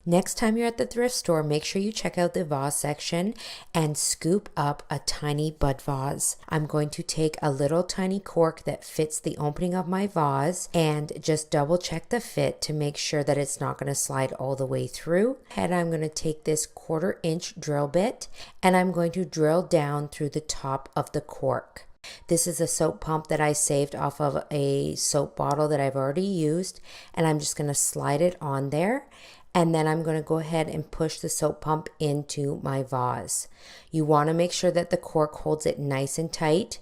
Next time you're at the thrift store, make sure you check out the vase section and scoop up a tiny bud vase. I'm going to take a little tiny cork that fits the opening of my vase and just double check the fit to make sure that it's not going to slide all the way through. And I'm going to take this 1/4-inch drill bit and I'm going to drill down through the top of the cork. This is a soap pump that I saved off of a soap bottle that I've already used, and I'm just going to slide it on there. And then I'm going to go ahead and push the soap pump into my vase. You want to make sure that the cork holds it nice and tight.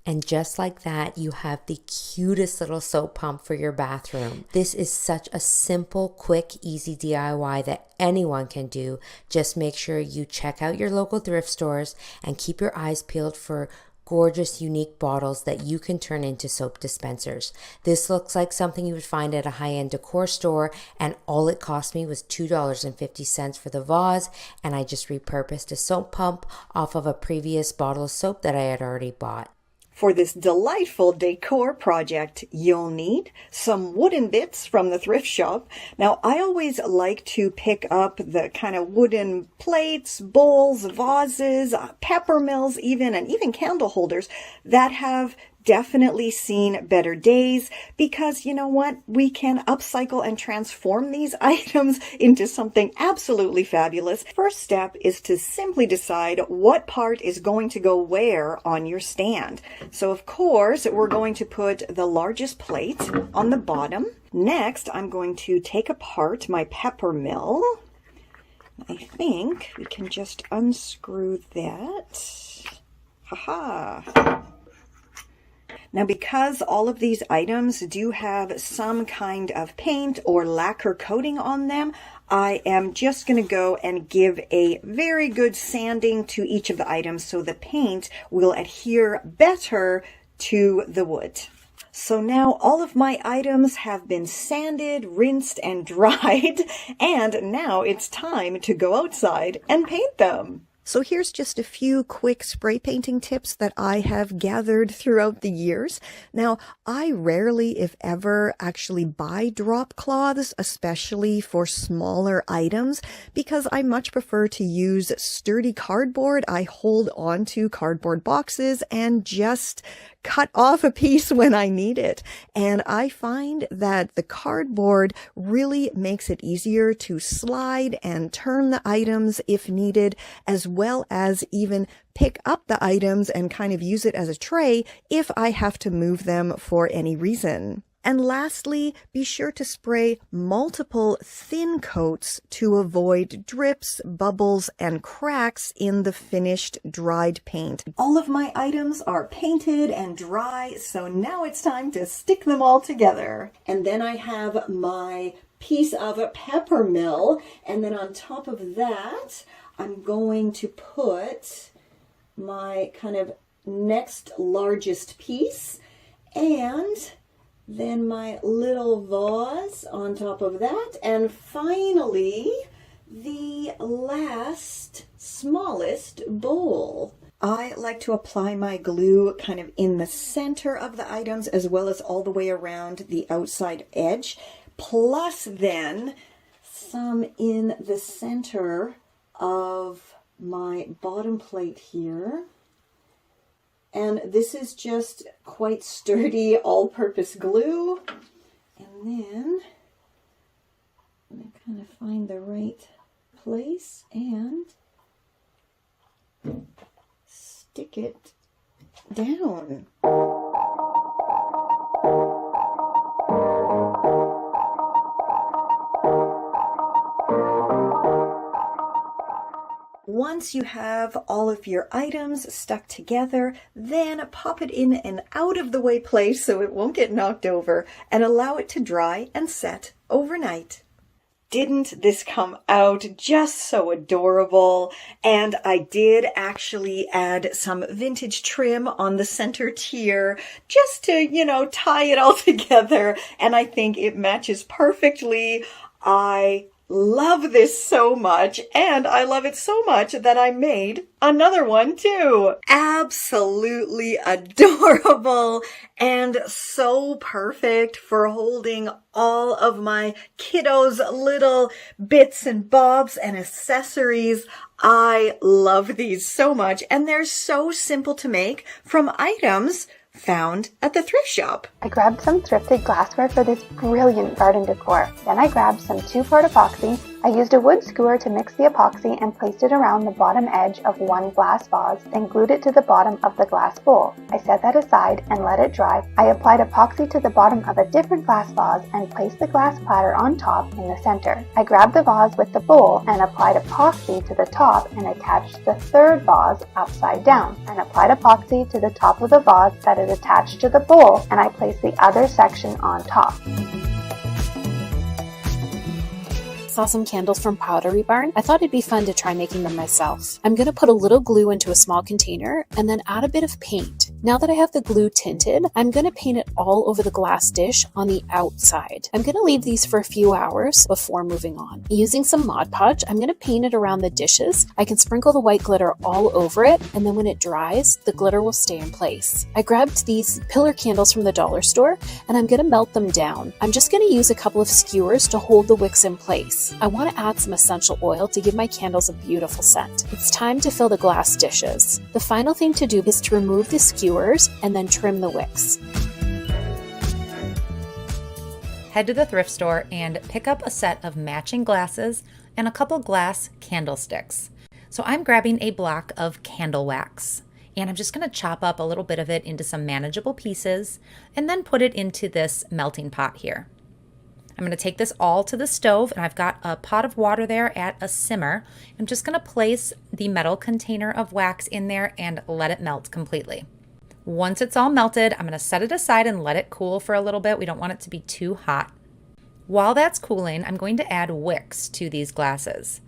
And just like that, you have the cutest little soap pump for your bathroom. This is such a simple, quick, easy DIY that anyone can do. Just make sure you check out your local thrift stores and keep your eyes peeled for gorgeous, unique bottles that you can turn into soap dispensers. This looks like something you would find at a high-end decor store, and all it cost me was $2.50 for the vase, and I just repurposed a soap pump off of a previous bottle of soap that I had already bought. For this delightful decor project, you'll need some wooden bits from the thrift shop. Now, I always like to pick up the kind of wooden plates, bowls, vases, pepper mills even, and even candle holders that have definitely seen better days, because you know what? We can upcycle and transform these items into something absolutely fabulous. First step is to simply decide what part is going to go where on your stand. So of course, we're going to put the largest plate on the bottom. Next, I'm going to take apart my pepper mill. I think we can just unscrew that. Haha. Now, because all of these items do have some kind of paint or lacquer coating on them, I am just going to go and give a very good sanding to each of the items so the paint will adhere better to the wood. So now all of my items have been sanded, rinsed, and dried, and now it's time to go outside and paint them. So here's just a few quick spray painting tips that I have gathered throughout the years. Now, I rarely, if ever, actually buy drop cloths, especially for smaller items, because I much prefer to use sturdy cardboard. I hold on to cardboard boxes and just cut off a piece when I need it. And I find that the cardboard really makes it easier to slide and turn the items if needed, as well as even pick up the items and kind of use it as a tray if I have to move them for any reason. And lastly, be sure to spray multiple thin coats to avoid drips, bubbles, and cracks in the finished dried paint. All of my items are painted and dry, so now it's time to stick them all together. And then I have my piece of a pepper mill, and then on top of that, I'm going to put my kind of next largest piece, and then my little vase on top of that, and finally the last smallest bowl. I like to apply my glue kind of in the center of the items as well as all the way around the outside edge, plus then some in the center of my bottom plate here. And this is just quite sturdy all-purpose glue. And then I'm going to kind of find the right place and stick it down. Once you have all of your items stuck together, then pop it in an out-of-the-way place so it won't get knocked over, and allow it to dry and set overnight. Didn't this come out just so adorable? And I did actually add some vintage trim on the center tier just to, tie it all together, and I think it matches perfectly. I love this so much, and I love it so much that I made another one too. Absolutely adorable and so perfect for holding all of my kiddos' little bits and bobs and accessories. I love these so much, and they're so simple to make from items found at the thrift shop. I grabbed some thrifted glassware for this brilliant garden decor. Then I grabbed some 2-part epoxy. I used a wood skewer to mix the epoxy and placed it around the bottom edge of one glass vase, then glued it to the bottom of the glass bowl. I set that aside and let it dry. I applied epoxy to the bottom of a different glass vase and placed the glass platter on top in the center. I grabbed the vase with the bowl and applied epoxy to the top and attached the third vase upside down, and applied epoxy to the top of the vase that is attached to the bowl, and I placed the other section on top. Saw some candles from Pottery Barn. I thought it'd be fun to try making them myself. I'm going to put a little glue into a small container and then add a bit of paint. Now that I have the glue tinted, I'm going to paint it all over the glass dish on the outside. I'm going to leave these for a few hours before moving on. Using some Mod Podge, I'm going to paint it around the dishes. I can sprinkle the white glitter all over it, and then when it dries, the glitter will stay in place. I grabbed these pillar candles from the dollar store, and I'm going to melt them down. I'm just going to use a couple of skewers to hold the wicks in place. I want to add some essential oil to give my candles a beautiful scent. It's time to fill the glass dishes. The final thing to do is to remove the skewers and then trim the wicks. Head to the thrift store and pick up a set of matching glasses and a couple glass candlesticks. So I'm grabbing a block of candle wax, and I'm just going to chop up a little bit of it into some manageable pieces and then put it into this melting pot here. I'm going to take this all to the stove, and I've got a pot of water there at a simmer. I'm just going to place the metal container of wax in there and let it melt completely. Once it's all melted, I'm going to set it aside and let it cool for a little bit. We don't want it to be too hot. While that's cooling, I'm going to add wicks to these glasses.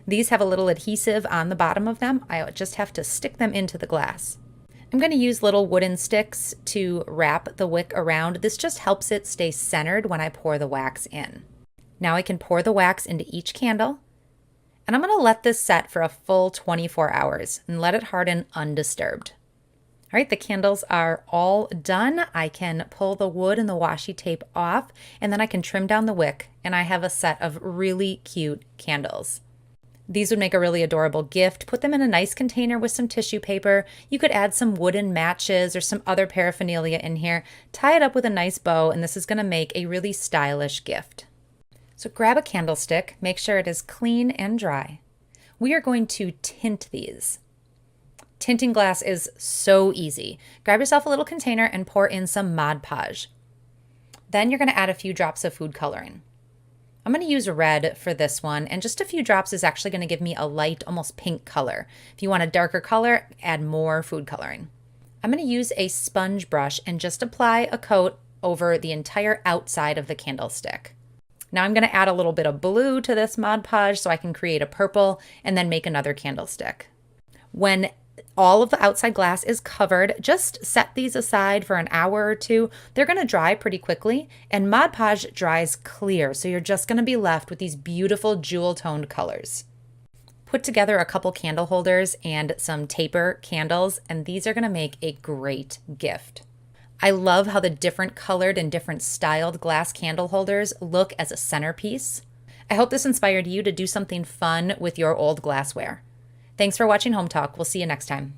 These have a little adhesive on the bottom of them. I just have to stick them into the glass. I'm going to use little wooden sticks to wrap the wick around. This just helps it stay centered when I pour the wax in. Now I can pour the wax into each candle, and I'm going to let this set for a full 24 hours and let it harden undisturbed. All right, the candles are all done. I can pull the wood and the washi tape off, and then I can trim down the wick, and I have a set of really cute candles. These would make a really adorable gift. Put them in a nice container with some tissue paper. You could add some wooden matches or some other paraphernalia in here. Tie it up with a nice bow, and this is going to make a really stylish gift. So grab a candlestick, make sure it is clean and dry. We are going to tint these. Tinting glass is so easy. Grab yourself a little container and pour in some Mod Podge. Then you're going to add a few drops of food coloring. I'm going to use red for this one, and just a few drops is actually going to give me a light, almost pink color. If you want a darker color, add more food coloring. I'm going to use a sponge brush and just apply a coat over the entire outside of the candlestick. Now I'm going to add a little bit of blue to this Mod Podge so I can create a purple and then make another candlestick. When all of the outside glass is covered, just set these aside for an hour or two. They're going to dry pretty quickly, and Mod Podge dries clear, so you're just going to be left with these beautiful jewel-toned colors. Put together a couple candle holders and some taper candles, and these are going to make a great gift. I love how the different colored and different styled glass candle holders look as a centerpiece. I hope this inspired you to do something fun with your old glassware. Thanks for watching Home Talk. We'll see you next time.